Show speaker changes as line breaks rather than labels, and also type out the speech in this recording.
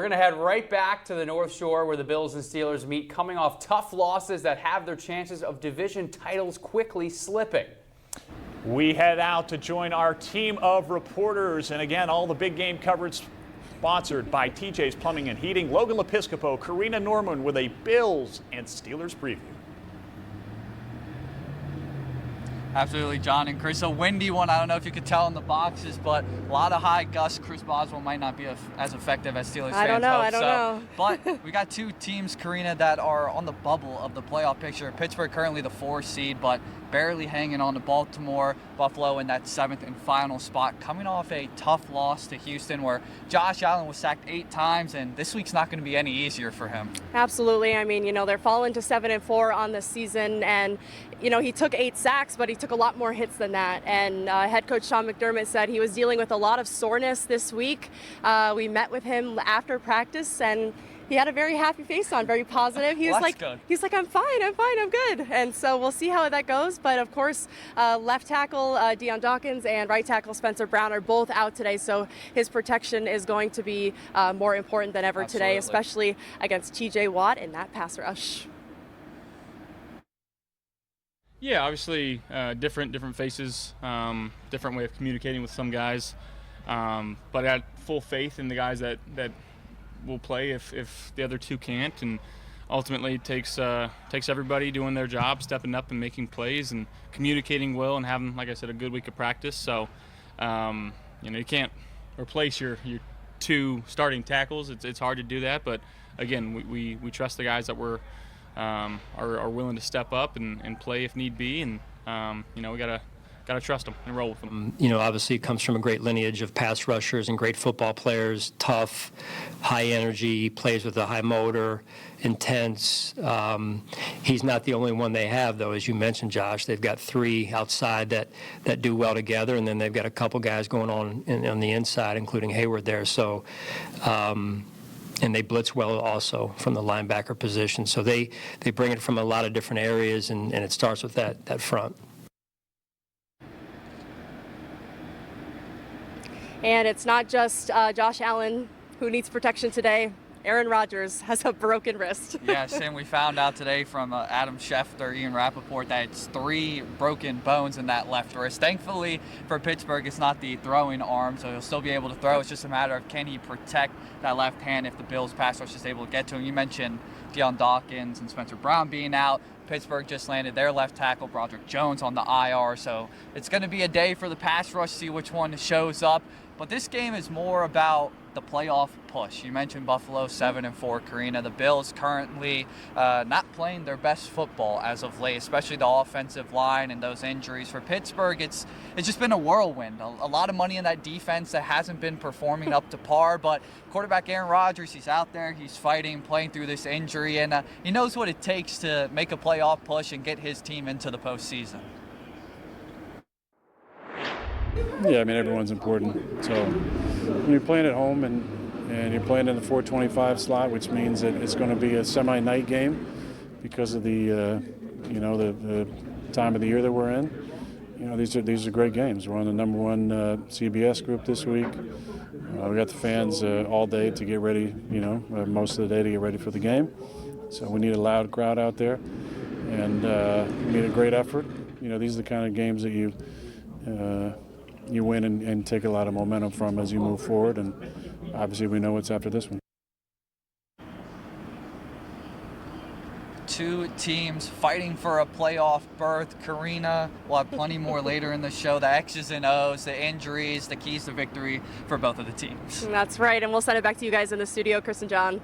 We're going to head right back to the North Shore where the Bills and Steelers meet, coming off tough losses that have their chances of division titles quickly slipping.
We head out to join our team of reporters, and again, all the big game coverage sponsored by TJ's Plumbing and Heating. Logan Lepiscopo, Karina Norman with a Bills and Steelers preview.
Absolutely, John and Chris. A windy one. I don't know if you could tell in the boxes, but a lot of high gusts. Chris Boswell might not be as effective as Steelers fans hope.
I don't know.
But we got two teams, Karina, that are on the bubble of the playoff picture. Pittsburgh currently the 4th seed, but barely hanging on to Baltimore. Buffalo in that 7th and final spot, coming off a tough loss to Houston where Josh Allen was sacked 8 times, and this week's not going to be any easier for him.
Absolutely. I mean, they're falling to 7-4 on the season, and he took 8 sacks, but he took a lot more hits than that. And head coach Sean McDermott said he was dealing with a lot of soreness this week. We met with him after practice, and he had a very happy face on, very positive. He was like, I'm fine, I'm good. And so we'll see how that goes. But of course, left tackle Deion Dawkins and right tackle Spencer Brown are both out today. So his protection is going to be more important than ever today, especially against TJ Watt in that pass rush.
Yeah, obviously different faces, different way of communicating with some guys. But I had full faith in the guys that will play if the other two can't, and ultimately it takes everybody doing their job, stepping up and making plays and communicating well and having, like I said, a good week of practice. So you can't replace your 2 starting tackles. It's hard to do that, but again, we trust the guys that are willing to step up and play if need be, and we gotta trust them and roll with them.
Obviously it comes from a great lineage of pass rushers and great football players, tough, high energy, plays with a high motor, intense. He's not the only one they have, though, as you mentioned, Josh. They've got 3 outside that do well together, and then they've got a couple guys going on the inside, including Hayward there. So, and they blitz well also from the linebacker position. So they bring it from a lot of different areas, and it starts with that front.
And it's not just Josh Allen who needs protection today. Aaron Rodgers has a broken wrist.
Yes, and we found out today from Adam Schefter, Ian Rappaport, that it's 3 broken bones in that left wrist. Thankfully for Pittsburgh, it's not the throwing arm, so he'll still be able to throw. It's just a matter of can he protect that left hand if the Bills pass rush is able to get to him. You mentioned Deion Dawkins and Spencer Brown being out. Pittsburgh just landed their left tackle, Broderick Jones, on the IR, so it's going to be a day for the pass rush, see which one shows up. But this game is more about the playoff push. You mentioned Buffalo 7-4, Karina. The Bills currently not playing their best football as of late, especially the offensive line and those injuries. For Pittsburgh, it's just been a whirlwind. A lot of money in that defense that hasn't been performing up to par. But quarterback Aaron Rodgers, he's out there, he's fighting, playing through this injury, and he knows what it takes to make a playoff push and get his team into the postseason.
Yeah, I mean, everyone's important. So when you're playing at home and you're playing in the 425 slot, which means that it's going to be a semi-night game because of the time of the year that we're in. These are great games. We're on the number 1 CBS group this week. We got the fans all day to get ready, most of the day to get ready for the game. So we need a loud crowd out there, and we need a great effort. These are the kind of games that you win and take a lot of momentum from as you move forward, and obviously we know what's after this one.
2 teams fighting for a playoff berth. Karina, we'll have plenty more later in the show. The X's and O's, the injuries, the keys to victory for both of the teams.
That's right, and we'll send it back to you guys in the studio, Chris and John.